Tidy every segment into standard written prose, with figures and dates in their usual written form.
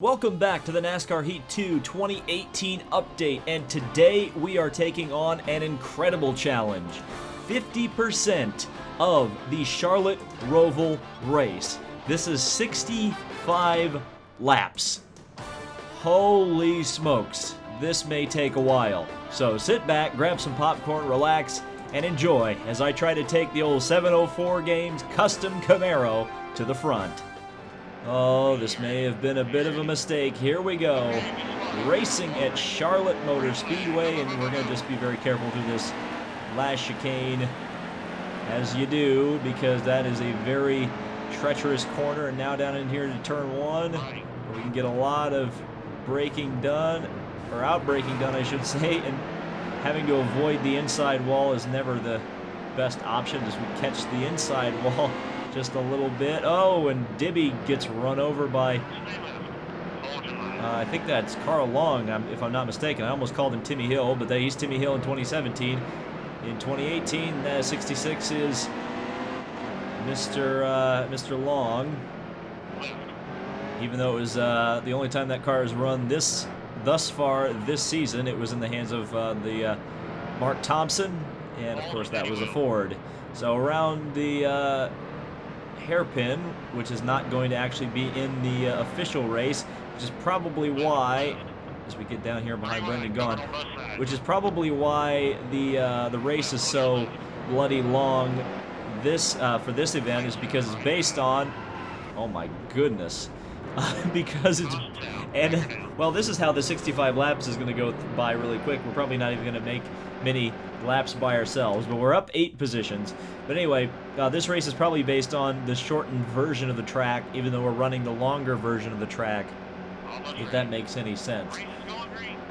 Welcome back to the NASCAR Heat 2 2018 update, and today we are taking on an incredible challenge. 50% of the Charlotte Roval race. This is 65 laps. Holy smokes, this may take a while. So sit back, grab some popcorn, relax, and enjoy as I try to take the old 704 Games custom Camaro to the front. Oh, this may have been a bit of a mistake. Here we go. Racing at Charlotte Motor Speedway, and we're going to just be very careful through this last chicane, as you do, because that is a very treacherous corner. And now down in here to turn one, where we can get a lot of braking done, or out-braking done, I should say, and having to avoid the inside wall is never the best option as we catch the inside wall just a little bit. Oh, and Dibby gets run over by, I think that's Carl Long, if I'm not mistaken. I almost called him Timmy Hill, but he's Timmy Hill in 2017. In 2018, 66 is Mr. Long. Even though it was the only time that car has run thus far this season, it was in the hands of the Mark Thompson, and of course that was a Ford. So around the hairpin, which is not going to actually be in the official race, which is probably why, as we get down here behind Brendan Gaughan, which is probably why the race is so bloody long for this event, is because it's based on, oh my goodness, because it's, and well, this is how the 65 laps is going to go by really quick. We're probably not even going to make many laps by ourselves, but we're up 8 positions. But anyway, this race is probably based on the shortened version of the track, even though we're running the longer version of the track, if that makes any sense.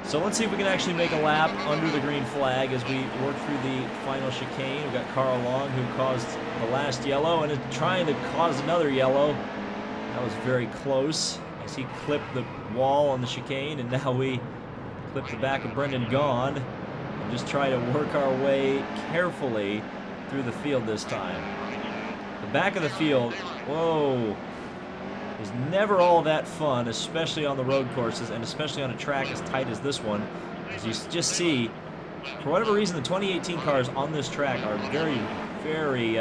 So let's see if we can actually make a lap under the green flag as we work through the final chicane. We've got Carl Long, who caused the last yellow and is trying to cause another yellow. That was very close as he clipped the wall on the chicane, and now we clip the back of Brendan Gaughan and just try to work our way carefully through the field this time. The back of the field, whoa, is never all that fun, especially on the road courses and especially on a track as tight as this one. As you just see, for whatever reason, the 2018 cars on this track are very, very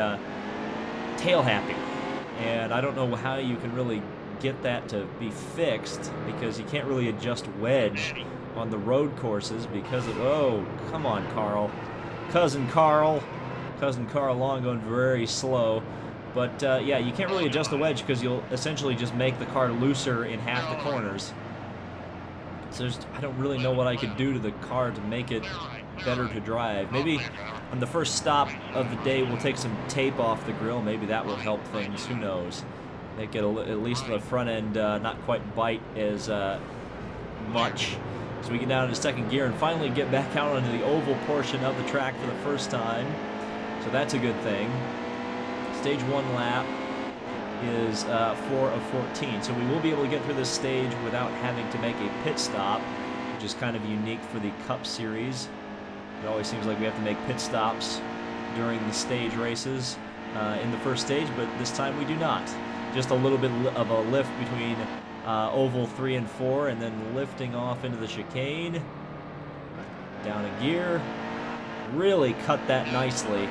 tail happy. And I don't know how you can really get that to be fixed, because you can't really adjust wedge on the road courses because of, oh, come on, Carl. Cousin Carl Long going very slow. But yeah, you can't really adjust the wedge because you'll essentially just make the car looser in half the corners. So I don't really know what I could do to the car to make it better to drive. Maybe on the first stop of the day we'll take some tape off the grill. Maybe that will help things. Who knows? Make it at least the front end not quite bite as much. So we get down into second gear and finally get back out onto the oval portion of the track for the first time. So that's a good thing. Stage 1 lap is 4 of 14. So we will be able to get through this stage without having to make a pit stop, which is kind of unique for the Cup Series. It always seems like we have to make pit stops during the stage races in the first stage, but this time we do not. Just a little bit of a lift between oval 3 and 4, and then lifting off into the chicane. Down a gear. Really cut that nicely.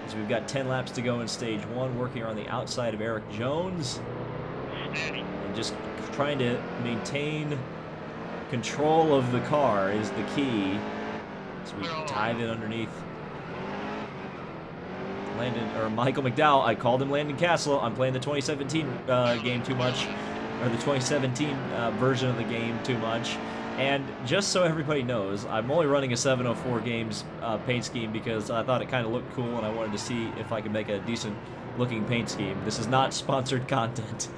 As we've got 10 laps to go in stage 1, working on the outside of Eric Jones. And just trying to maintain control of the car is the key. So we dive in underneath Michael McDowell. I called him Landon Castle. I'm playing the 2017 game too much, or the 2017 version of the game too much. And just so everybody knows, I'm only running a 704 Games paint scheme because I thought it kind of looked cool and I wanted to see if I could make a decent looking paint scheme. This is not sponsored content.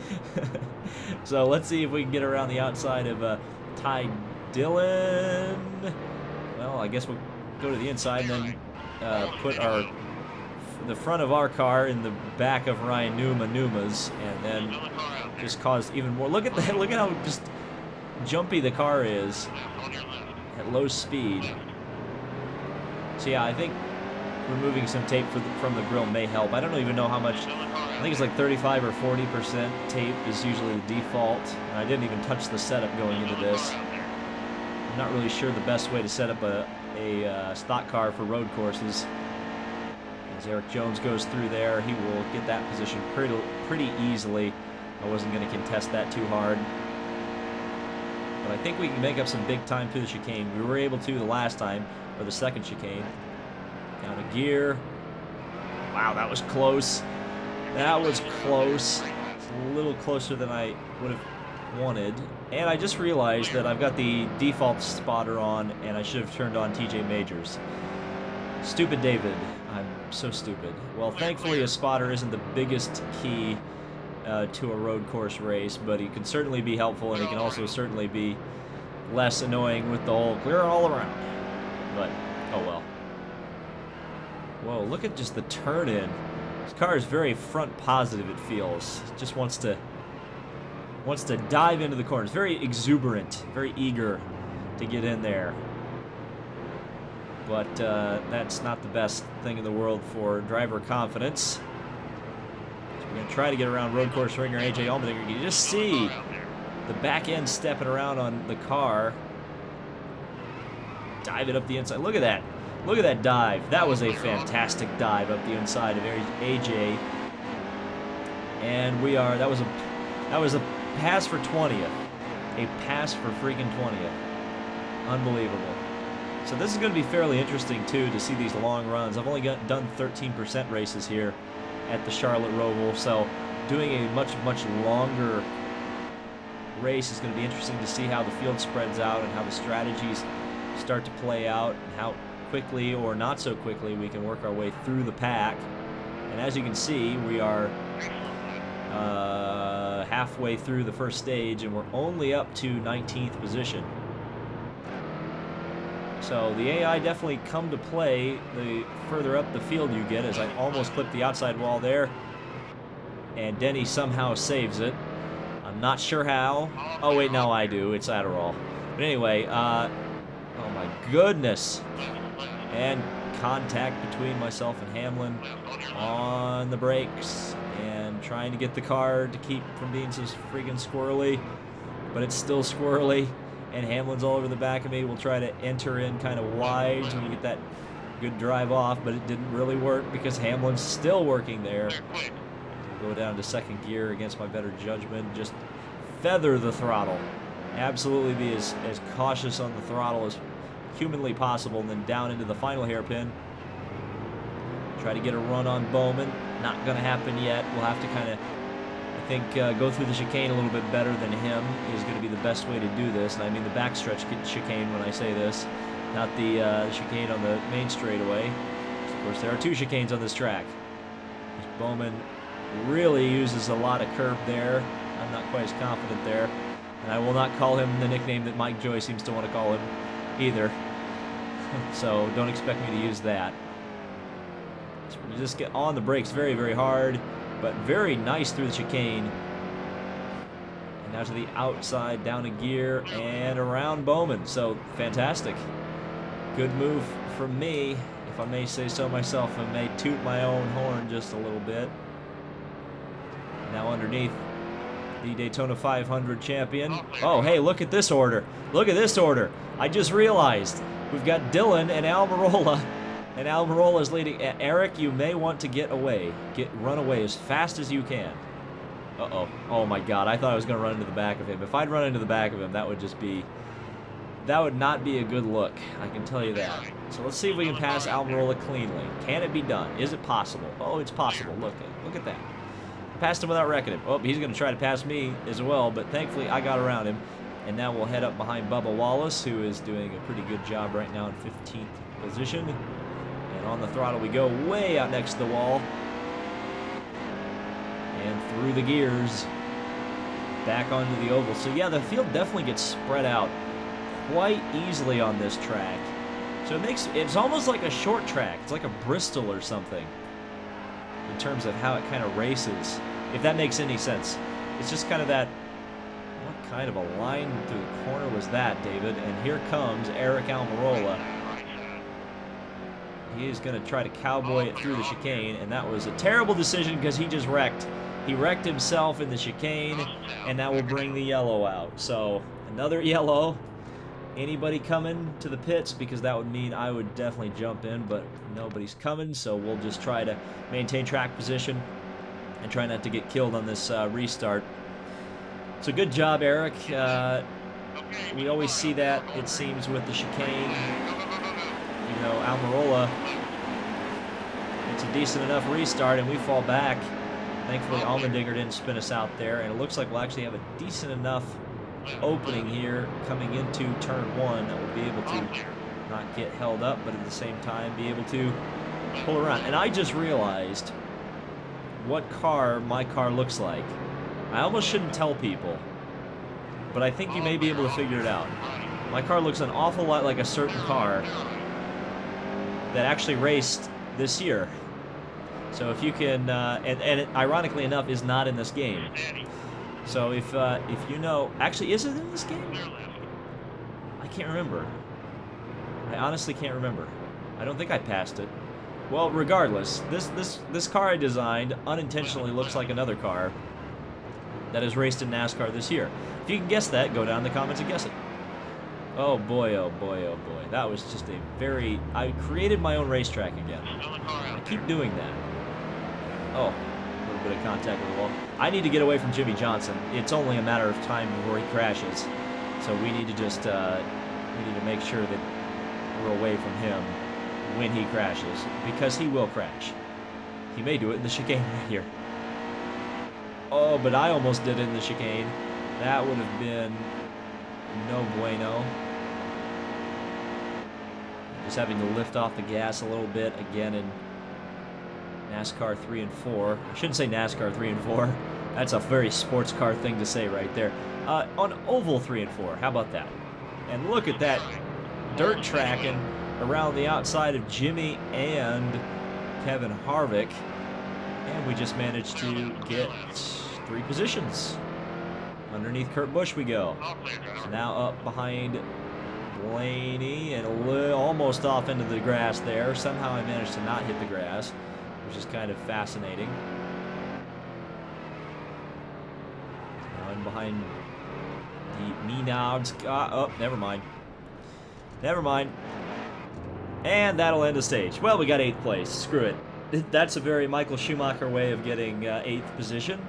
So let's see if we can get around the outside of Ty Dillon. Well, I guess we'll go to the inside and then put the front of our car in the back of Ryan Numa's, and then just cause even more. Look at that! Look at how just jumpy the car is at low speed. So yeah, I think removing some tape from the grill may help. I don't even know how much. I think it's like 35 or 40% tape is usually the default. And I didn't even touch the setup going into this. I'm not really sure the best way to set up a stock car for road courses. As Eric Jones goes through there, he will get that position pretty easily. I wasn't going to contest that too hard. But I think we can make up some big time through the chicane. We were able to the last time, or the second chicane. Down a gear. Wow, that was close. That was close. It's a little closer than I would have wanted. And I just realized that I've got the default spotter on, and I should have turned on TJ Majors. Stupid David. I'm so stupid. Well, thankfully a spotter isn't the biggest key to a road course race, but he can certainly be helpful, and he can also certainly be less annoying with the whole clear all around. But, oh well. Whoa, look at just the turn in. This car is very front positive, it feels. It just wants to dive into the corners. Very exuberant, very eager to get in there. But that's not the best thing in the world for driver confidence. So we're going to try to get around road course ringer AJ Allmendinger. You just see the back end stepping around on the car. Dive it up the inside. Look at that. Look at that dive. That was a fantastic dive up the inside of AJ. And that was a pass for 20th. A pass for freaking 20th. Unbelievable. So this is going to be fairly interesting, too, to see these long runs. I've only done 13% races here at the Charlotte Roval, so doing a much longer race is going to be interesting to see how the field spreads out and how the strategies start to play out and how quickly or not so quickly we can work our way through the pack. And as you can see, we are halfway through the first stage, and we're only up to 19th position. So the AI definitely come to play the further up the field you get, as I almost clipped the outside wall there. And Denny somehow saves it. I'm not sure how. Oh, wait, no, I do. It's Adderall. But anyway, oh my goodness. And contact between myself and Hamlin on the brakes. And trying to get the car to keep from being so freaking squirrely. But it's still squirrely. And Hamlin's all over the back of me. We'll try to enter in kind of wide so we get that good drive off, but it didn't really work because Hamlin's still working there. We'll go down to second gear against my better judgment. Just feather the throttle. Absolutely be as cautious on the throttle as humanly possible, and then down into the final hairpin. Try to get a run on Bowman. Not going to happen yet. We'll have to kind of, I think, go through the chicane a little bit better than him is going to be the best way to do this. And I mean the backstretch chicane when I say this, not the chicane on the main straightaway. Of course, there are two chicanes on this track. Bowman really uses a lot of curb there. I'm not quite as confident there. And I will not call him the nickname that Mike Joy seems to want to call him either. So don't expect me to use that. So we just get on the brakes very, very hard, but very nice through the chicane. And now to the outside, down a gear, and around Bowman. So fantastic. Good move from me, if I may say so myself. I may toot my own horn just a little bit. Now underneath the Daytona 500 champion. Oh, hey, look at this order. Look at this order. I just realized we've got Dylan and Almirola. And Almirola is leading. Eric, you may want to get away. Run away as fast as you can. Uh-oh. Oh, my God. I thought I was going to run into the back of him. If I'd run into the back of him, that would just be... That would not be a good look. I can tell you that. So let's see if we can pass Almirola cleanly. Can it be done? Is it possible? Oh, it's possible. Look at that. Passed him without wrecking him. Oh, he's going to try to pass me as well, but thankfully I got around him. And now we'll head up behind Bubba Wallace, who is doing a pretty good job right now in 15th position. And on the throttle we go, way out next to the wall. And through the gears, back onto the oval. So yeah, the field definitely gets spread out quite easily on this track. So it's almost like a short track. It's like a Bristol or something in terms of how it kind of races, if that makes any sense. It's just kind of that, what kind of a line through the corner was that, David? And here comes Eric Almirola. He's going to try to cowboy it through the chicane, and that was a terrible decision because he just wrecked. He wrecked himself in the chicane, and that will bring the yellow out. So another yellow. Anybody coming to the pits? Because that would mean I would definitely jump in, but nobody's coming, so we'll just try to maintain track position and try not to get killed on this restart. So good job, Eric. We always see that, it seems, with the chicane. You know, Almirola, it's a decent enough restart, and we fall back. Thankfully, Allmendinger didn't spin us out there, and it looks like we'll actually have a decent enough opening here coming into turn 1 that will be able to not get held up, but at the same time be able to pull around. And I just realized what car my car looks like. I almost shouldn't tell people, but I think you may be able to figure it out. My car looks an awful lot like a certain car that actually raced this year. So if you can, and it, ironically enough, is not in this game. So if you know, actually, is it in this game? I can't remember. I honestly can't remember. I don't think I passed it. Well, regardless, this car I designed unintentionally looks like another car that has raced in NASCAR this year. If you can guess that, go down in the comments and guess it. Oh boy, oh boy, oh boy. That was just a very... I created my own racetrack again. I keep doing that. Oh, a little bit of contact with the wall. I need to get away from Jimmy Johnson. It's only a matter of time before he crashes. So we need to just... we need to make sure that we're away from him when he crashes. Because he will crash. He may do it in the chicane right here. Oh, but I almost did it in the chicane. That would have been no bueno. Just having to lift off the gas a little bit again in NASCAR 3 and 4. I shouldn't say NASCAR 3 and 4. That's a very sports car thing to say right there. On Oval 3 and 4. How about that? And look at that dirt tracking around the outside of Jimmy and Kevin Harvick. And we just managed to get 3 positions. Underneath Kurt Busch we go. So now up behind Blaney and almost off into the grass there. Somehow I managed to not hit the grass, which is kind of fascinating. Now in behind the Menards. Oh, never mind. Never mind. And that'll end the stage. Well, we got 8th place. Screw it. That's a very Michael Schumacher way of getting 8th position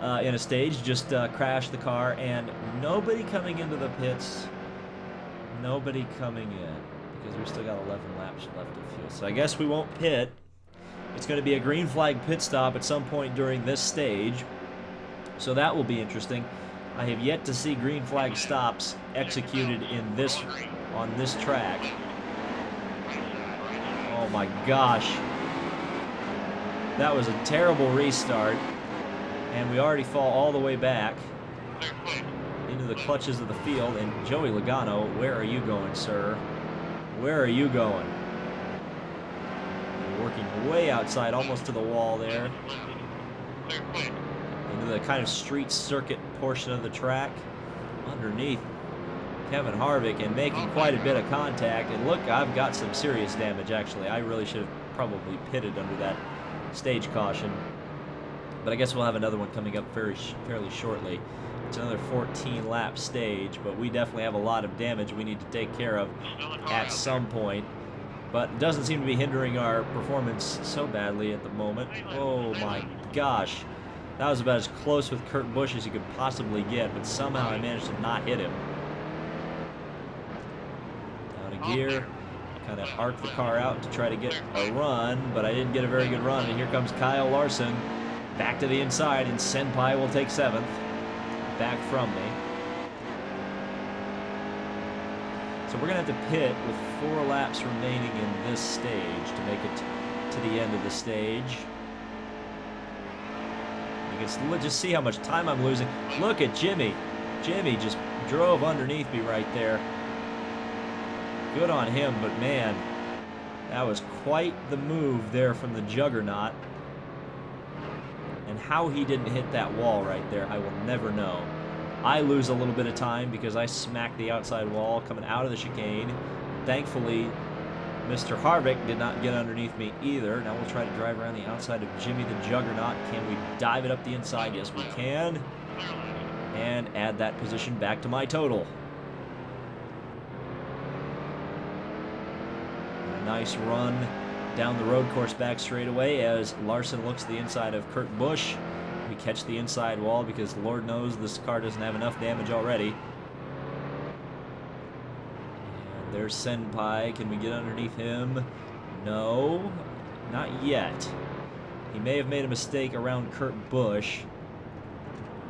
in a stage. Just crash the car, and nobody coming into the pits. Nobody coming in because we've still got 11 laps left of fuel. So I guess we won't pit. It's going to be a green flag pit stop at some point during this stage. So that will be interesting. I have yet to see green flag stops executed in this on this track. Oh my gosh. That was a terrible restart, and we already fall all the way back into the clutches of the field. And Joey Logano, where are you going, sir? Where are you going? You're working way outside, almost to the wall there. Into the kind of street circuit portion of the track. Underneath Kevin Harvick and making quite a bit of contact. And look, I've got some serious damage, actually. I really should have probably pitted under that stage caution, but I guess we'll have another one coming up fairly shortly. It's another 14-lap stage, but we definitely have a lot of damage we need to take care of at some point, but it doesn't seem to be hindering our performance so badly at the moment. Oh my gosh, that was about as close with Kurt Busch as you could possibly get, but somehow I managed to not hit him. Down a gear. Kind of arc the car out to try to get a run, but I didn't get a very good run. And here comes Kyle Larson back to the inside, and Senpai will take 7th back from me. So we're going to have to pit with 4 laps remaining in this stage to make it to the end of the stage. You can just see how much time I'm losing. Look at Jimmy. Jimmy just drove underneath me right there. Good on him, but man, that was quite the move there from the Juggernaut. And how he didn't hit that wall right there, I will never know. I lose a little bit of time because I smacked the outside wall coming out of the chicane. Thankfully, Mr. Harvick did not get underneath me either. Now we'll try to drive around the outside of Jimmy the Juggernaut. Can we dive it up the inside? Yes, we can. And add that position back to my total. A nice run down the road course back straightaway as Larson looks to the inside of Kurt Busch. We catch the inside wall because Lord knows this car doesn't have enough damage already. And there's Senpai. Can we get underneath him? No, not yet. He may have made a mistake around Kurt Busch.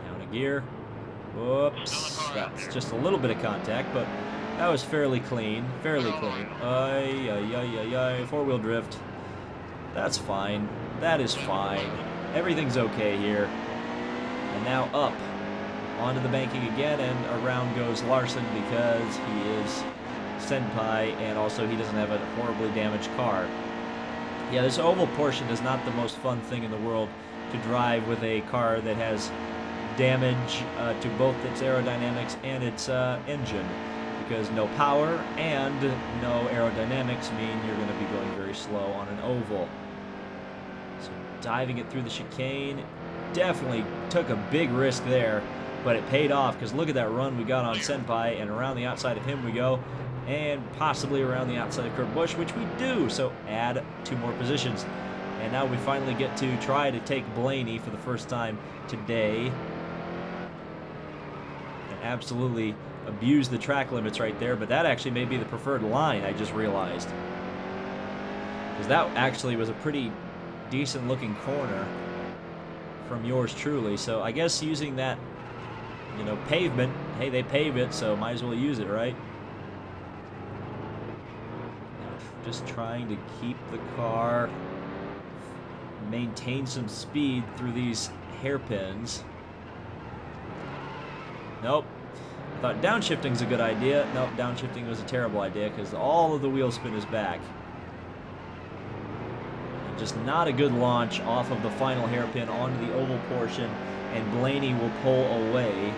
Down a gear. Whoops. That's just a little bit of contact, but that was fairly clean. Fairly clean. Four-wheel drift. That's fine. That is fine. Everything's okay here. And now up onto the banking again, and around goes Larson because he is Senpai, and also he doesn't have a horribly damaged car. Yeah, this oval portion is not the most fun thing in the world to drive with a car that has damage to both its aerodynamics and its engine, because no power and no aerodynamics mean you're going to be going very slow on an oval. So diving it through the chicane, definitely took a big risk there, but it paid off because look at that run we got on Senpai, and around the outside of him we go, and possibly around the outside of Kurt Busch, which we do, so add 2 more positions. And now we finally get to try to take Blaney for the first time today. And absolutely abuse the track limits right there, but that actually may be the preferred line, I just realized. Because that actually was a pretty decent looking corner from yours truly, so I guess using that, you know, pavement, hey, they pave it, so might as well use it, right? Just trying to keep the car, maintain some speed through these hairpins. Nope. I thought downshifting's a good idea. Nope, downshifting was a terrible idea because all of the wheel spin is back. And just not a good launch off of the final hairpin onto the oval portion, and Blaney will pull away.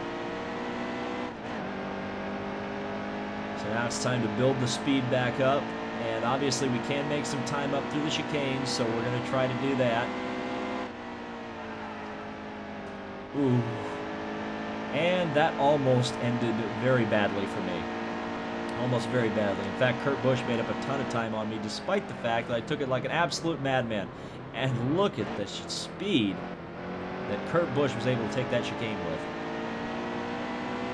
So now it's time to build the speed back up. And obviously we can make some time up through the chicanes, so we're going to try to do that. Ooh. And that almost ended very badly for me. Almost very badly. In fact, Kurt Busch made up a ton of time on me, despite the fact that I took it like an absolute madman. And look at the speed that Kurt Busch was able to take that chicane with.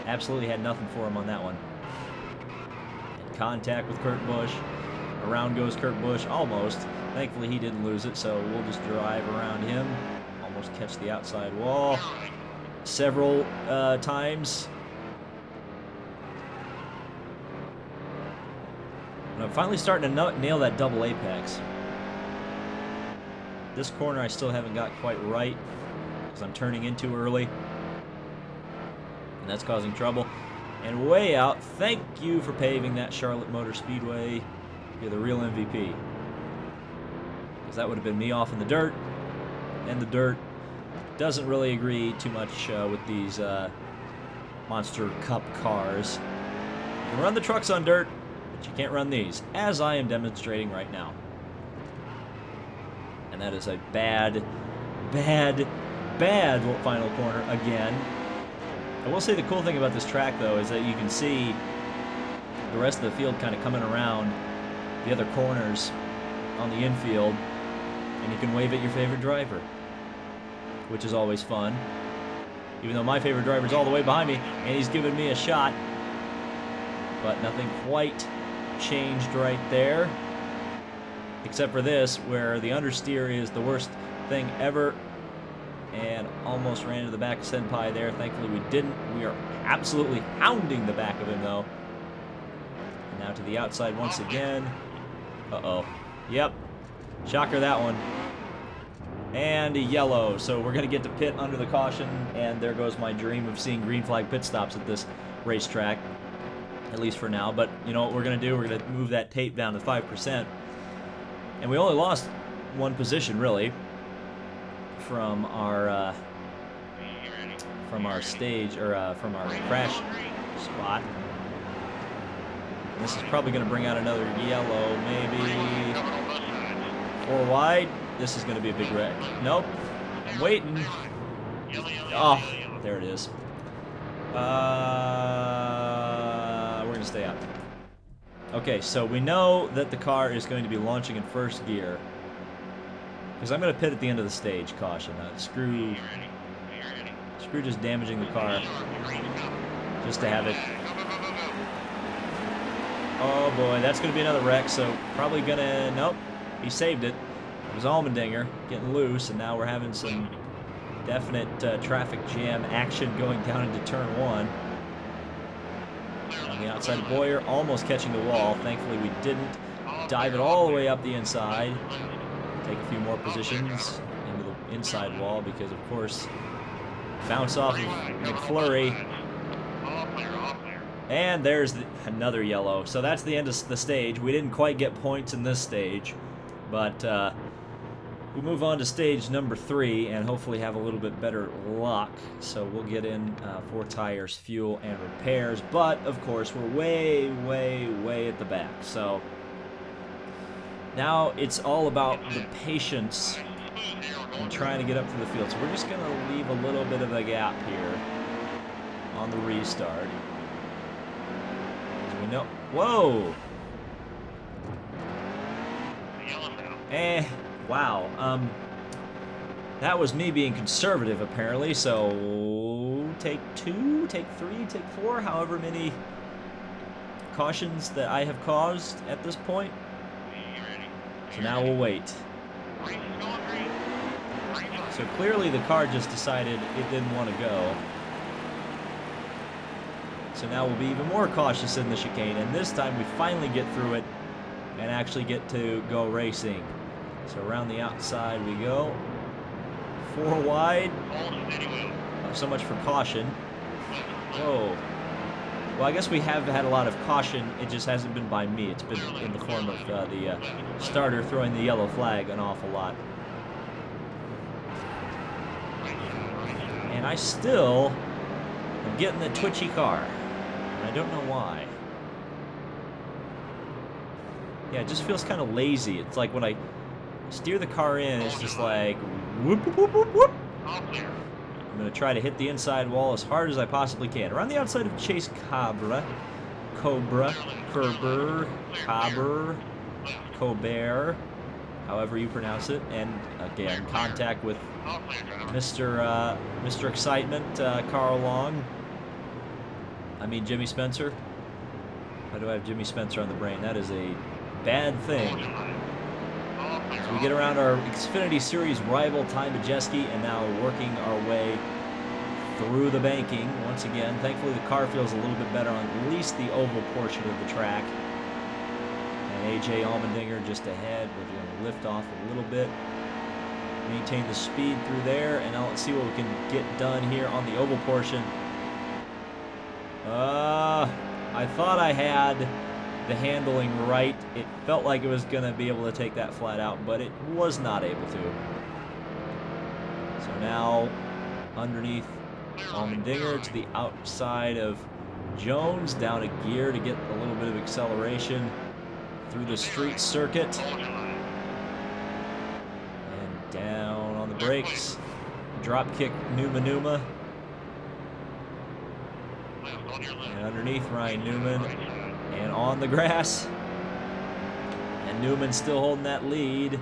Absolutely had nothing for him on that one. And contact with Kurt Busch. Around goes Kurt Busch, almost. Thankfully he didn't lose it, so we'll just drive around him. Almost catch the outside wall several times. And I'm finally starting to nail that double apex. This corner I still haven't got quite right because I'm turning in too early. And that's causing trouble. And way out, thank you for paving that, Charlotte Motor Speedway. You're the real MVP. Because that would have been me off in the dirt. And the dirt doesn't really agree too much with these Monster Cup cars. You can run the trucks on dirt, but you can't run these, as I am demonstrating right now. And that is a bad, bad, bad final corner again. I will say the cool thing about this track, though, is that you can see the rest of the field kind of coming around the other corners on the infield, and you can wave at your favorite driver, which is always fun. Even though my favorite driver's all the way behind me, and he's giving me a shot. But nothing quite changed right there. Except for this, where the understeer is the worst thing ever. And almost ran into the back of Senpai there. Thankfully we didn't. We are absolutely hounding the back of him, though. And now to the outside once again. Uh-oh. Yep. Shocker, that one. And a yellow. So we're going to get to pit under the caution. And there goes my dream of seeing green flag pit stops at this racetrack. At least for now. But you know what we're going to do? We're going to move that tape down to 5%. And we only lost one position, really, from our stage, or from our crash spot. This is probably going to bring out another yellow, maybe 4 wide. This is going to be a big wreck. Nope. I'm waiting. Oh, there it is. We're going to stay out. Okay, so we know that the car is going to be launching in first gear. Because I'm going to pit at the end of the stage, caution. Screw just damaging the car. Just to have it. Oh boy, that's going to be another wreck, so probably going to... Nope, he saved it. It was Allmendinger getting loose, and now we're having some definite traffic jam action going down into turn 1. On the outside of Boyer, almost catching the wall. Thankfully we didn't. Dive it all the way up the inside. Take a few more positions into the inside wall because, of course, bounce off of McFlurry. And there's another yellow. So that's the end of the stage. We didn't quite get points in this stage, but we'll move on to stage number 3 and hopefully have a little bit better luck. So we'll get in 4 tires, fuel, and repairs. But, of course, we're way, way, way at the back. So now it's all about the patience and trying to get up to the field. So we're just going to leave a little bit of a gap here on the restart. As we know. Whoa! Wow. That was me being conservative, apparently. So take 2, take 3, take 4, however many cautions that I have caused at this point. So now we'll wait. So clearly the car just decided it didn't want to go. So now we'll be even more cautious in the chicane, and this time we finally get through it and actually get to go racing. So around the outside we go. 4 wide. So much for caution. Whoa. Well, I guess we have had a lot of caution. It just hasn't been by me. It's been in the form of the starter throwing the yellow flag an awful lot. And I still am getting the twitchy car. And I don't know why. Yeah, it just feels kind of lazy. It's like when I steer the car in, it's just like whoop, whoop, whoop, whoop, whoop. I'm going to try to hit the inside wall as hard as I possibly can. Around the outside of Chase Kerber, however you pronounce it. And again, contact with Mr. Excitement, Carl Long. Jimmy Spencer. Why do I have Jimmy Spencer on the brain? That is a bad thing. So we get around our Xfinity Series rival Ty Majeski, and now working our way through the banking once again. Thankfully the car feels a little bit better on at least the oval portion of the track. And AJ Allmendinger just ahead. We're going to lift off a little bit, maintain the speed through there, and now let's see what we can get done here on the oval portion. I thought I had the handling right. It felt like it was going to be able to take that flat out, but it was not able to. So now underneath Allmendinger to the outside of Jones, down a gear to get a little bit of acceleration through the street circuit. And down on the brakes. Drop kick Numa. And underneath Ryan Newman. And on the grass. And Newman still holding that lead.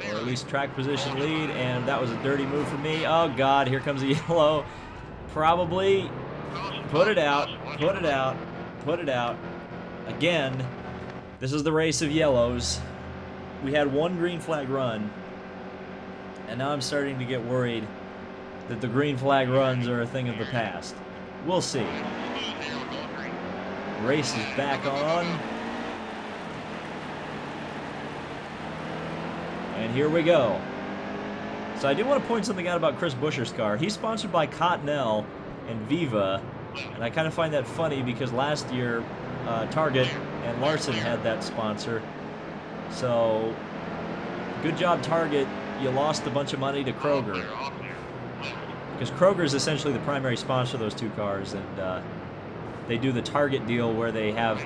Or at least track position lead. And that was a dirty move for me. Oh God, here comes a yellow. Probably. Put it out. Put it out. Put it out. Again, this is the race of yellows. We had one green flag run. And now I'm starting to get worried that the green flag runs are a thing of the past. We'll see. Race is back on. And here we go. So I do want to point something out about Chris Buescher's car. He's sponsored by Cottonelle and Viva. And I kind of find that funny because last year Target and Larson had that sponsor. So good job, Target. You lost a bunch of money to Kroger. Because Kroger is essentially the primary sponsor of those two cars, and they do the Target deal where they have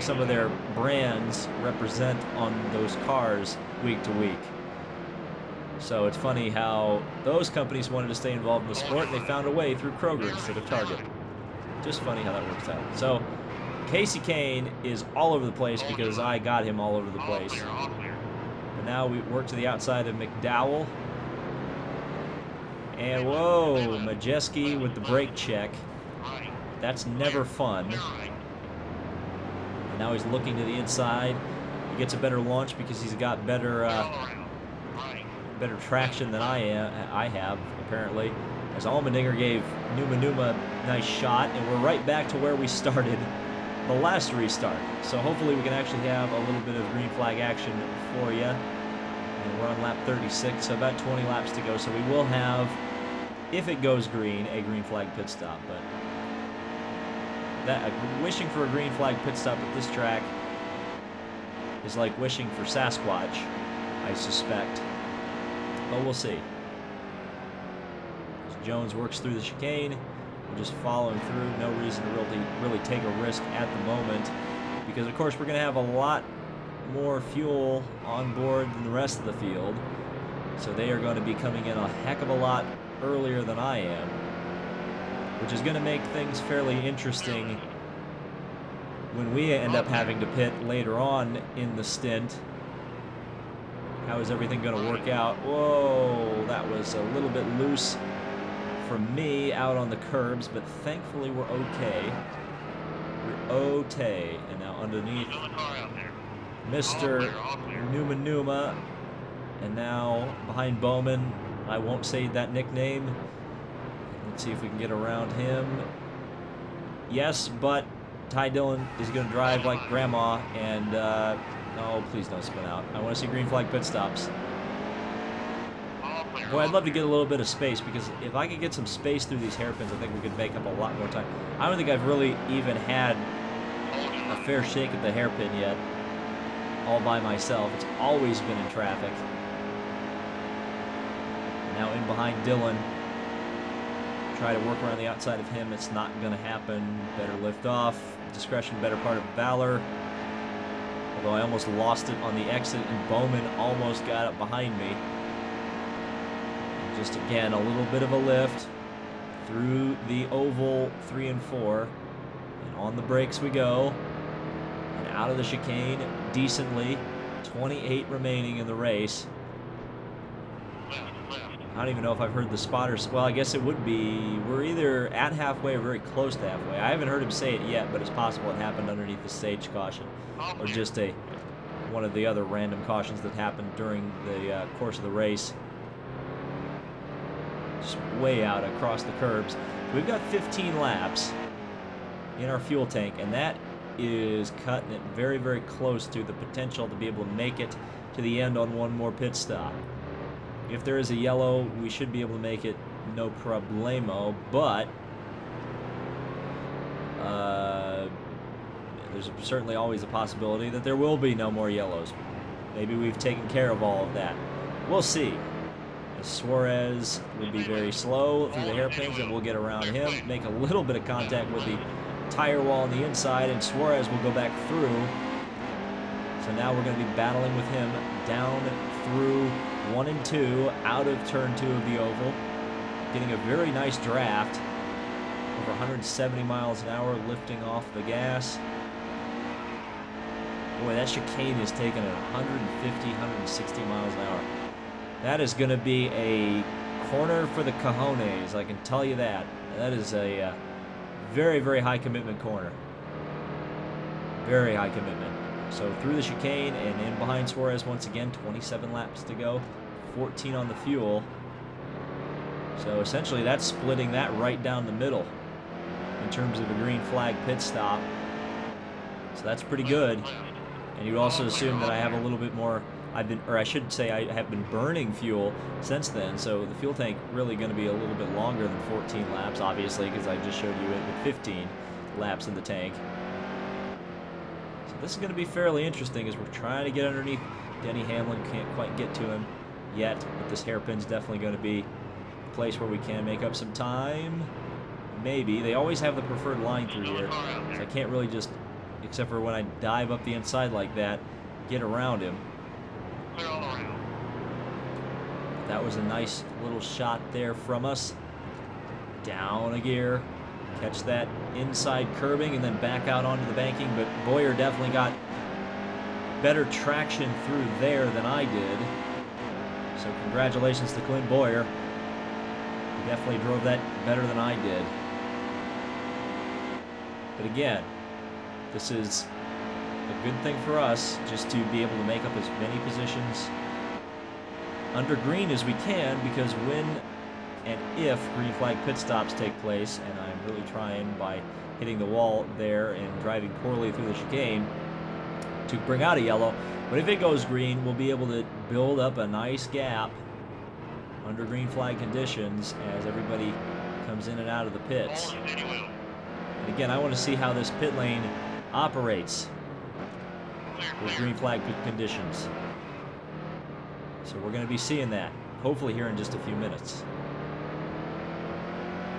some of their brands represent on those cars week to week. So it's funny how those companies wanted to stay involved in the sport, and they found a way through Kroger instead of Target. Just funny how that works out. So Casey Kane is all over the place because I got him all over the place. And now we work to the outside of McDowell. And whoa, Majeski with the brake check. That's never fun. And now he's looking to the inside. He gets a better launch because he's got better traction than I have, apparently. As Allmendinger gave Numa a nice shot, and we're right back to where we started the last restart. So hopefully we can actually have a little bit of green flag action for you. And we're on lap 36, so about 20 laps to go. So we will have, if it goes green, a green flag pit stop. But wishing for a green flag pit stop at this track is like wishing for Sasquatch, I suspect. But we'll see. As Jones works through the chicane, we're just following through. No reason to really take a risk at the moment, because of course we're going to have a lot more fuel on board than the rest of the field. So they are going to be coming in a heck of a lot earlier than I am, which is going to make things fairly interesting when we end up having to pit later on in the stint. How is everything going to work out? Whoa, that was a little bit loose for me out on the curbs, but thankfully we're okay. We're okay. And now underneath, Mr. Numa. And now behind Bowman, I won't say that nickname. Let's see if we can get around him. Yes, but Ty Dillon is going to drive like grandma, and oh, please don't spin out. I want to see green flag pit stops. Boy, I'd love to get a little bit of space, because if I could get some space through these hairpins, I think we could make up a lot more time. I don't think I've really even had a fair shake at the hairpin yet, all by myself. It's always been in traffic. Now in behind Dillon. Try to work around the outside of him. It's not going to happen. Better lift off. Discretion, better part of valor. Although I almost lost it on the exit, and Bowman almost got up behind me. And just again, a little bit of a lift through the oval 3 and 4. And on the brakes we go. And out of the chicane decently. 28 remaining in the race. I don't even know if I've heard the spotters. Well, I guess it would be. We're either at halfway or very close to halfway. I haven't heard him say it yet, but it's possible it happened underneath the stage caution, or just one of the other random cautions that happened during the course of the race. Just way out across the curbs. We've got 15 laps in our fuel tank, and that is cutting it very, very close to the potential to be able to make it to the end on one more pit stop. If there is a yellow, we should be able to make it no problemo, but there's certainly always a possibility that there will be no more yellows. Maybe we've taken care of all of that. We'll see. Suarez will be very slow through the hairpins, and we'll get around him, make a little bit of contact with the tire wall on the inside, and Suarez will go back through. So now we're going to be battling with him down through 1 and 2, out of turn 2 of the oval. Getting a very nice draft. Over 170 miles an hour, lifting off the gas. Boy, that chicane is taking it 150, 160 miles an hour. That is going to be a corner for the cojones, I can tell you that. That is a very, very high commitment corner. Very high commitment. So through the chicane and in behind Suarez once again, 27 laps to go, 14 on the fuel. So essentially that's splitting that right down the middle in terms of a green flag pit stop. So that's pretty good. And you also assume that I have a little bit more, I should say I have been burning fuel since then. So the fuel tank really going to be a little bit longer than 14 laps, obviously, because I just showed you it with 15 laps in the tank. This is going to be fairly interesting as we're trying to get underneath Denny Hamlin. Can't quite get to him yet, but this hairpin's definitely going to be a place where we can make up some time. Maybe. They always have the preferred line through here, so I can't really just except for when I dive up the inside like that, get around him. That was a nice little shot there from us. Down a gear, catch that inside curbing, and then back out onto the banking. But Boyer definitely got better traction through there than I did. So congratulations to Clint Boyer. He definitely drove that better than I did. But again, this is a good thing for us, just to be able to make up as many positions under green as we can, because when and if green flag pit stops take place, and I'm really trying by hitting the wall there and driving poorly through the chicane to bring out a yellow, but if it goes green, we'll be able to build up a nice gap under green flag conditions as everybody comes in and out of the pits. And again, I want to see how this pit lane operates with green flag conditions. So we're going to be seeing that, hopefully here in just a few minutes.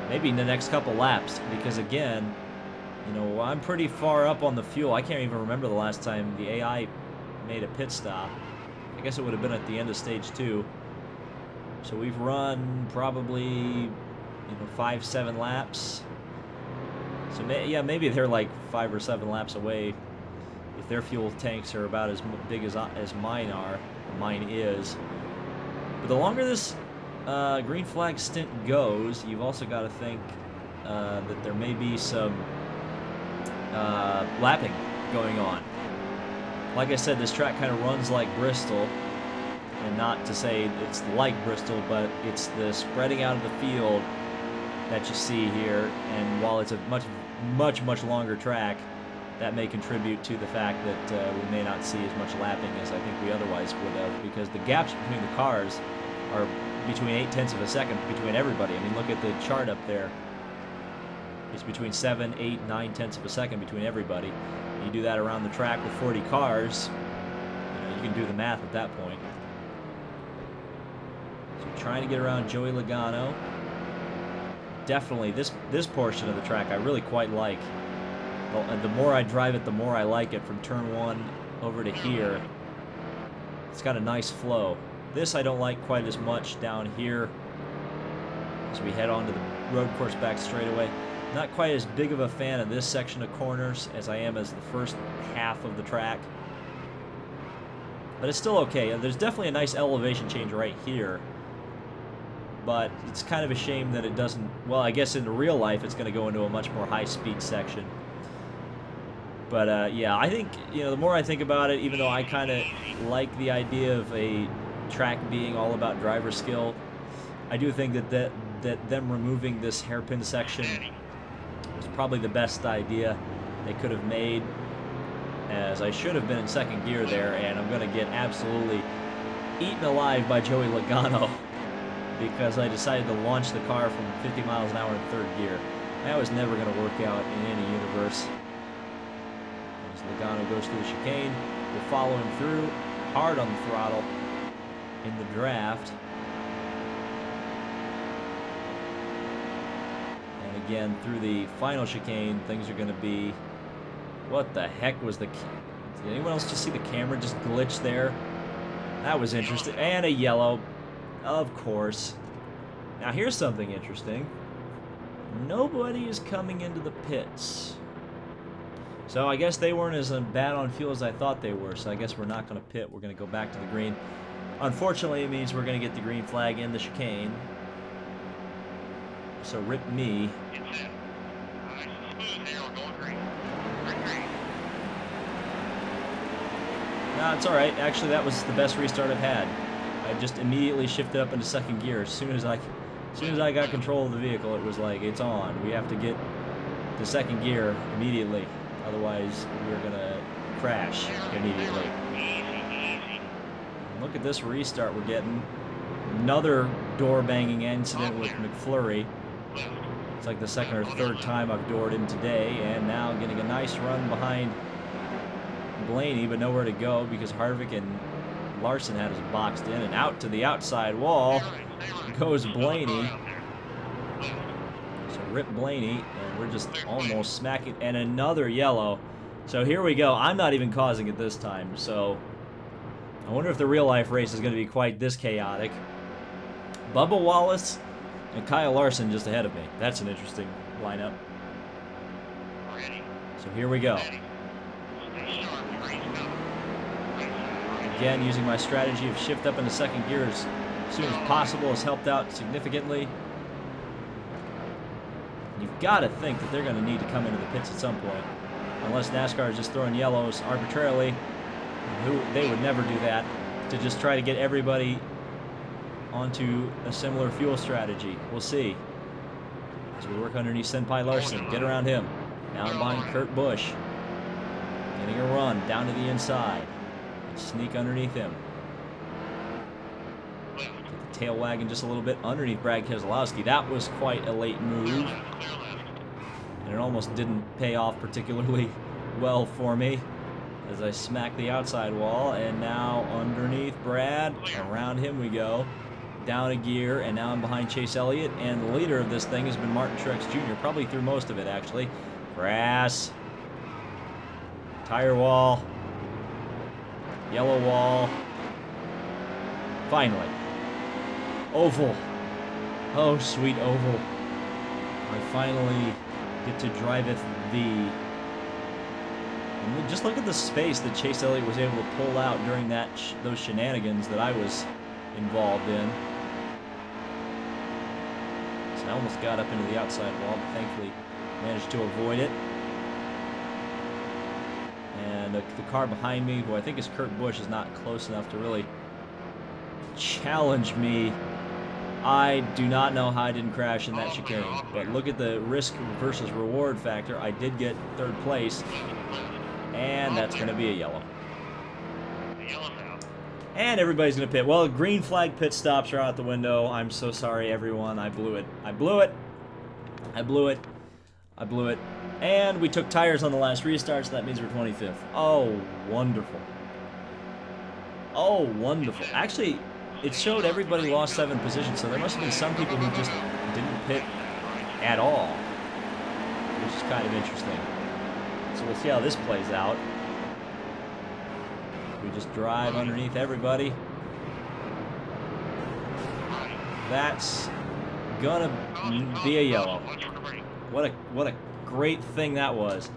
Maybe in the next couple laps, because again, you know, I'm pretty far up on the fuel. I can't even remember the last time the AI made a pit stop. I guess it would have been at the end of stage 2. So we've run probably, you know, 5-7 laps. So yeah, maybe they're like 5 or 7 laps away. If their fuel tanks are about as big as mine are, mine is. But the longer this green flag stint goes, you've also got to think that there may be some lapping going on. Like I said, this track kind of runs like Bristol, and not to say it's like Bristol, but it's the spreading out of the field that you see here. And while it's a much longer track, that may contribute to the fact that we may not see as much lapping as I think we otherwise would have, because the gaps between the cars are between 0.8 of a second between everybody. I mean, look at the chart up there. It's between 7, 8, 9/10 of a second between everybody. You do that around the track with 40 cars, you know, you can do the math at that point. So trying to get around Joey Logano. Definitely, this portion of the track I really quite like. The more I drive it, the more I like it, from turn 1 over to here. It's got a nice flow. This I don't like quite as much down here as we head onto the road course back straightaway. Not quite as big of a fan of this section of corners as I am as the first half of the track. But it's still okay. There's definitely a nice elevation change right here. But it's kind of a shame that it doesn't... Well, I guess in real life it's going to go into a much more high-speed section. But yeah, I think, you know, the more I think about it, even though I kind of like the idea of a track being all about driver skill, I do think that them removing this hairpin section was probably the best idea they could have made, as I should have been in second gear there, and I'm going to get absolutely eaten alive by Joey Logano because I decided to launch the car from 50 miles an hour in third gear. That was never going to work out in any universe. As Logano goes through the chicane, we'll follow him through, hard on the throttle in the draft. And again, through the final chicane, things are going to be... What the heck was the... Did anyone else just see the camera just glitch there? That was interesting. And a yellow, of course. Now here's something interesting. Nobody is coming into the pits. So I guess they weren't as bad on fuel as I thought they were, so I guess we're not going to pit. We're going to go back to the green. Unfortunately, it means we're going to get the green flag in the chicane. So rip me. No, it's alright. Actually, that was the best restart I've had. I just immediately shifted up into second gear. As soon as I got control of the vehicle, it was like, it's on. We have to get to second gear immediately. Otherwise, we're going to crash immediately. And look at this restart we're getting. Another door-banging incident with McFlurry. It's like the second or third time I've doored him today, and now getting a nice run behind Blaney, but nowhere to go because Harvick and Larson had us boxed in, and out to the outside wall goes Blaney. So rip Blaney, and we're just almost smacking, and another yellow. So here we go. I'm not even causing it this time, so I wonder if the real-life race is going to be quite this chaotic. Bubba Wallace and Kyle Larson just ahead of me. That's an interesting lineup. So here we go. Again, using my strategy of shift up into second gear as soon as possible has helped out significantly. You've got to think that they're going to need to come into the pits at some point. Unless NASCAR is just throwing yellows arbitrarily. They would never do that. To just try to get everybody onto a similar fuel strategy. We'll see. As we work underneath Senpai Larson. Get around him. Now behind Kurt Busch. Getting a run down to the inside. Sneak underneath him. Get the tail wagging just a little bit underneath Brad Keselowski. That was quite a late move. And it almost didn't pay off particularly well for me as I smacked the outside wall. And now underneath Brad. Around him we go. Down a gear. And now I'm behind Chase Elliott. And the leader of this thing has been Martin Truex Jr. Probably through most of it, actually. Grass. Tire wall. Yellow wall. Finally. Oval. Oh, sweet oval. I finally get to drive it the... And just look at the space that Chase Elliott was able to pull out during that those shenanigans that I was involved in. So I almost got up into the outside wall, but thankfully managed to avoid it. And the car behind me, who I think is Kurt Busch, is not close enough to really challenge me. I do not know how I didn't crash in that chicane, but look at the risk versus reward factor. I did get third place, and that's going to be a yellow. And everybody's going to pit. Well, green flag pit stops are out the window. I'm so sorry, everyone. I blew it. I blew it. I blew it. I blew it. And we took tires on the last restart, so that means we're 25th. Oh, wonderful. Oh, wonderful. Actually, it showed everybody lost 7 positions, so there must have been some people who just didn't pit at all, which is kind of interesting. So we'll see how this plays out. We just drive underneath everybody. That's gonna be a yellow. What a great thing that was.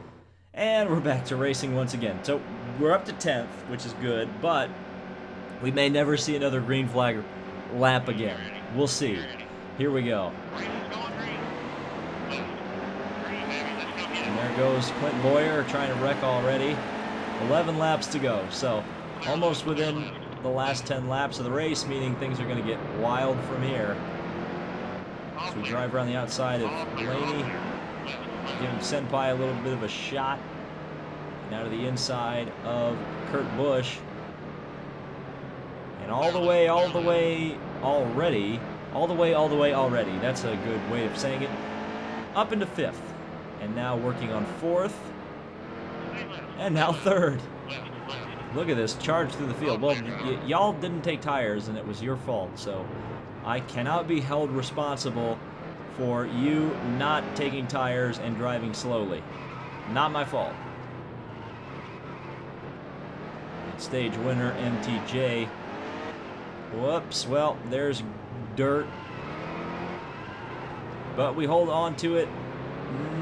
And we're back to racing once again. So we're up to 10th, which is good, but we may never see another green flag lap again. We'll see. Here we go. And there goes Clint Boyer trying to wreck already. 11 laps to go, so almost within the last 10 laps of the race, meaning things are going to get wild from here. So we drive around the outside of Blaney. Giving Senpai a little bit of a shot. Now to the inside of Kurt Busch. And all the way already. That's a good way of saying it. Up into 5th. And now working on 4th. And now 3rd. Look at this, charge through the field. Well, y'all didn't take tires, and it was your fault. So I cannot be held responsible for you not taking tires and driving slowly. Not my fault. And stage winner, MTJ. Whoops, well, there's dirt. But we hold on to it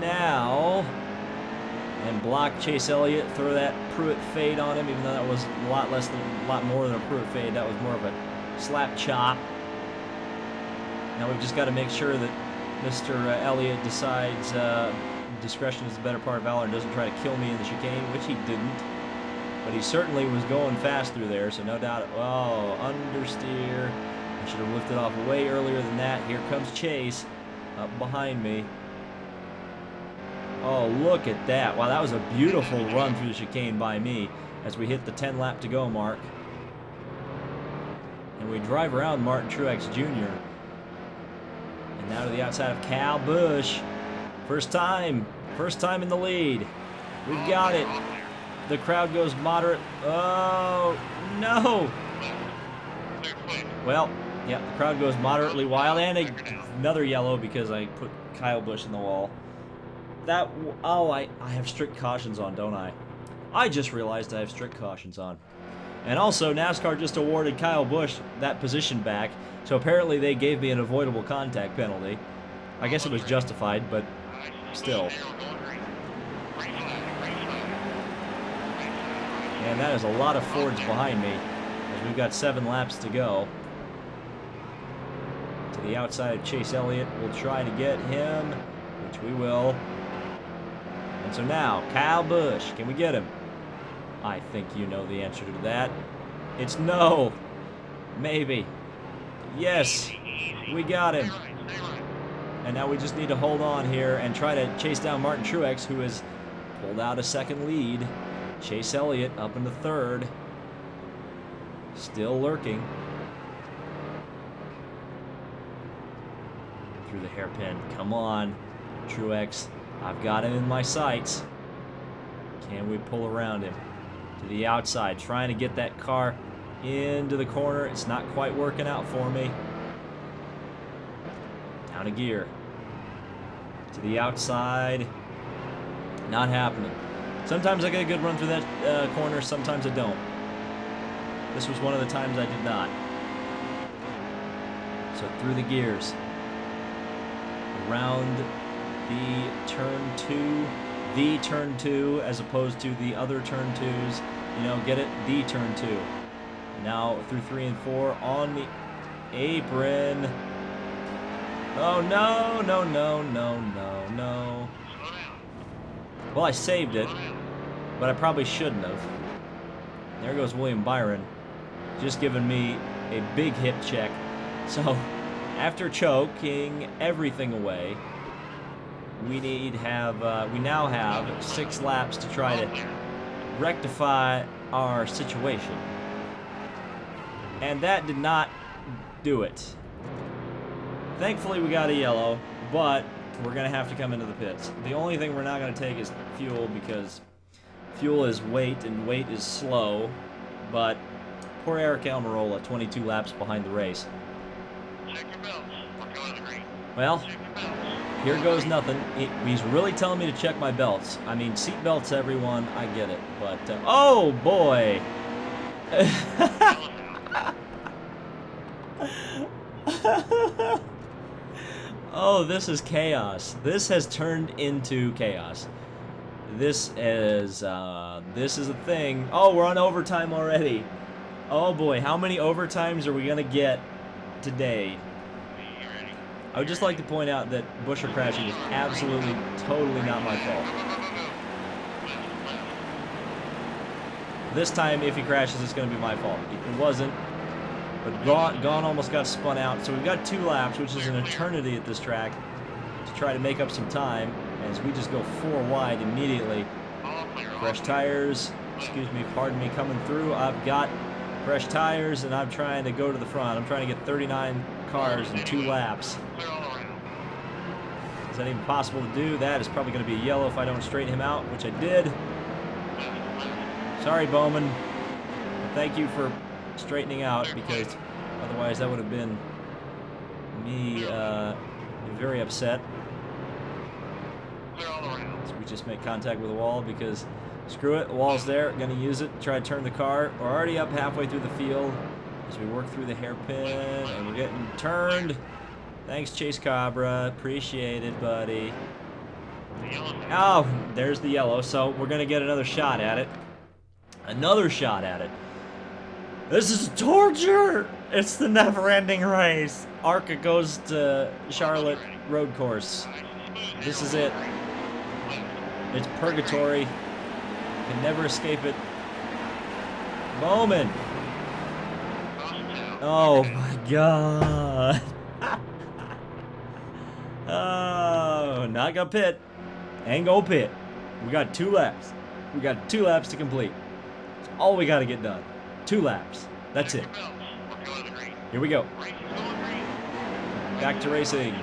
now. And block Chase Elliott, throw that Pruitt fade on him, even though that was a lot more than a Pruitt fade. That was more of a slap chop. Now we've just got to make sure that Mr. Elliott decides discretion is the better part of valor and doesn't try to kill me in the chicane, which he didn't. But he certainly was going fast through there, so no doubt. Oh, understeer. I should have lifted off way earlier than that. Here comes Chase up behind me. Oh, look at that. Wow, that was a beautiful run through the chicane by me as we hit the 10 lap to go mark. And we drive around Martin Truex Jr. And now to the outside of Cal Busch. First time in the lead. We've got it. The crowd goes moderate. Oh, no. Well, yeah, the crowd goes moderately wild. And another yellow because I put Kyle Busch in the wall. I have strict cautions on, don't I? I just realized I have strict cautions on. And also, NASCAR just awarded Kyle Busch that position back, so apparently they gave me an avoidable contact penalty. I guess it was justified, but still. And that is a lot of Fords behind me, as we've got 7 laps to go. To the outside of Chase Elliott, we'll try to get him, which we will. And so now, Kyle Busch, can we get him? I think you know the answer to that. It's no. Maybe. Yes. We got him. And now we just need to hold on here and try to chase down Martin Truex, who has pulled out a second lead. Chase Elliott up into 3rd. Still lurking. Through the hairpin. Come on, Truex. I've got him in my sights. Can we pull around him? To the outside, trying to get that car into the corner. It's not quite working out for me. Down a gear. To the outside. Not happening. Sometimes I get a good run through that corner, sometimes I don't. This was one of the times I did not. So through the gears. Around the turn 2, as opposed to the other turn 2s. You know, get it? The turn 2. Now through 3 and 4 on the apron. Oh, no, no, no, no, no, no. Well, I saved it, but I probably shouldn't have. There goes William Byron, just giving me a big hip check. So, after choking everything away, we now have 6 laps to try to rectify our situation. And that did not do it. Thankfully, we got a yellow, but we're going to have to come into the pits. The only thing we're not going to take is fuel, because fuel is weight, and weight is slow. But poor Eric Almirola, 22 laps behind the race. Check your belts. We're going to the green. Well, here goes nothing. He's really telling me to check my belts. I mean, seat belts, everyone. I get it. But, oh, boy. Oh, this is chaos. This has turned into chaos. This is a thing. Oh, we're on overtime already. Oh boy, how many overtimes are we gonna get today? I would just like to point out that Buescher crashing is absolutely, totally not my fault. This time, if he crashes, it's gonna be my fault. It wasn't. But Gone almost got spun out, so we've got 2 laps, which is an eternity at this track, to try to make up some time, as we just go 4 wide immediately. Fresh tires, excuse me, pardon me, coming through. I've got fresh tires, and I'm trying to go to the front. I'm trying to get 39 cars in 2 laps. Is that even possible to do? That is probably going to be a yellow if I don't straighten him out, which I did. Sorry, Bowman. Thank you for straightening out, because otherwise that would have been me very upset. So we just make contact with the wall, because screw it, the wall's there, gonna use it, try to turn the car. We're already up halfway through the field as we work through the hairpin, and we're getting turned. Thanks, Chase Cabra, appreciate it, buddy. Oh, there's the yellow, so we're gonna get another shot at it. Another shot at it. This is torture! It's the never-ending race. ARCA goes to Charlotte Road Course. This is it. It's purgatory. You can never escape it. Bowman! Oh my god. Oh, not gonna pit. Ain't gonna pit. We got 2 laps. We got 2 laps to complete. That's all we gotta get done. 2 laps. That's it. Here we go. Back to racing.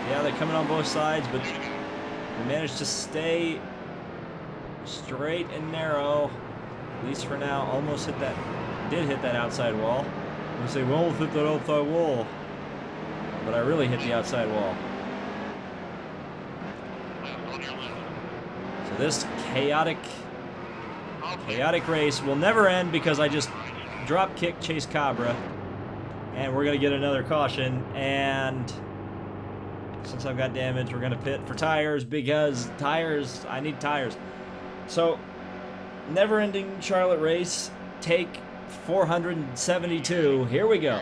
Yeah, they're coming on both sides, but we managed to stay straight and narrow, at least for now. Almost hit that, did hit that outside wall. I'm gonna say, we almost hit that outside wall, but I really hit the outside wall. on your left. So this chaotic race will never end because I just drop kick Chase Cabra. And we're going to get another caution. And since I've got damage, we're going to pit for tires because I need tires. So, never-ending Charlotte race, take 472. Here we go.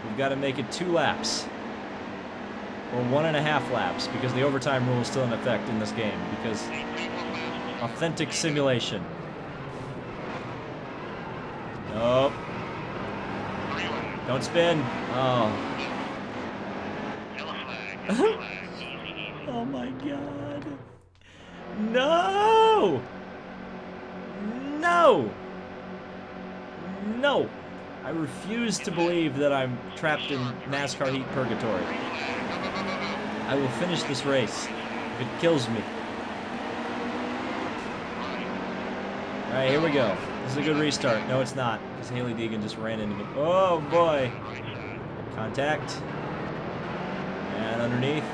We've got to make it 2 laps. Or 1.5 laps, because the overtime rule is still in effect in this game, because authentic simulation. Nope. Don't spin. Oh. Oh my god. No! No! No! I refuse to believe that I'm trapped in NASCAR Heat purgatory. I will finish this race if it kills me. Alright, here we go. This is a good restart. No, it's not, because Haley Deegan just ran into me. Oh boy! Contact. And underneath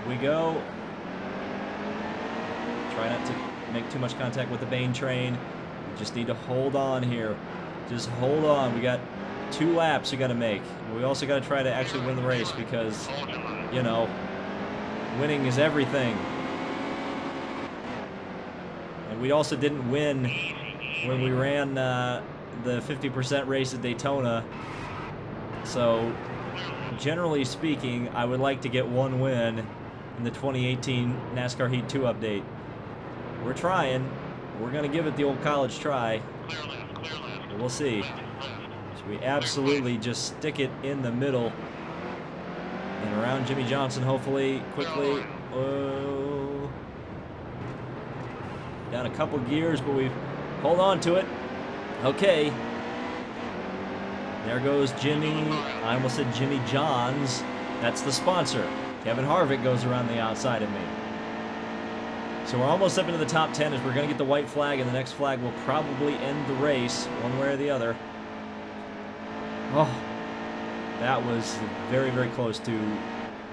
we go. Try not to make too much contact with the Bane train. We just need to hold on here. Just hold on. We got 2 laps we got to make. We also got to try to actually win the race because, you know, winning is everything. And we also didn't win when we ran the 50% race at Daytona. So, generally speaking, I would like to get 1 win in the 2018 NASCAR Heat 2 update. We're trying. We're going to give it the old college try. We'll see. So we absolutely just stick it in the middle and around Jimmy Johnson, hopefully, quickly. Oh. Down a couple gears, but we hold on to it. Okay. There goes Jimmy. I almost said Jimmy Johns. That's the sponsor. Kevin Harvick goes around the outside of me. So we're almost up into the top 10 as we're going to get the white flag, and the next flag will probably end the race, one way or the other. Oh, that was very, very close to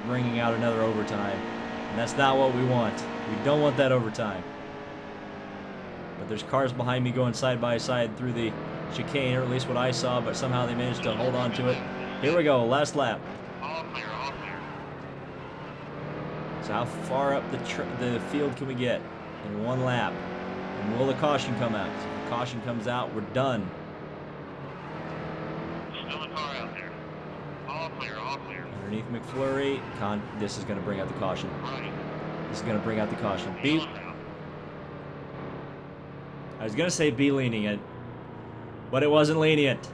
bringing out another overtime. And that's not what we want. We don't want that overtime. But there's cars behind me going side by side through the chicane, or at least what I saw, but somehow they managed to hold on to it. Here we go, last lap. All clear, all clear. So how far up the field can we get in 1 lap? And will the caution come out? 'Cause if the caution comes out, we're done. Still a car out there. All clear, all clear. Underneath McFlurry, this is going to bring out the caution. Right. This is going to bring out the caution. Heel down. I was going to say be lenient, but it wasn't lenient.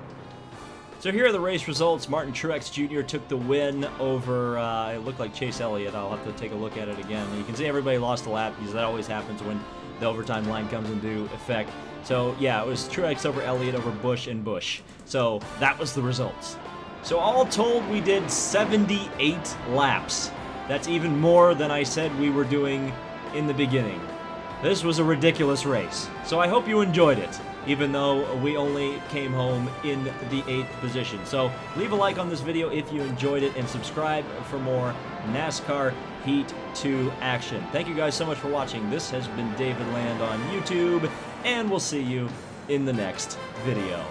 So here are the race results. Martin Truex Jr. took the win over, it looked like Chase Elliott. I'll have to take a look at it again. And you can see everybody lost a lap because that always happens when the overtime line comes into effect. So yeah, it was Truex over Elliott over Busch and Busch. So that was the results. So all told, we did 78 laps. That's even more than I said we were doing in the beginning. This was a ridiculous race. So I hope you enjoyed it, even though we only came home in the 8th position. So leave a like on this video if you enjoyed it, and subscribe for more NASCAR Heat 2 action. Thank you guys so much for watching. This has been David Land on YouTube, and we'll see you in the next video.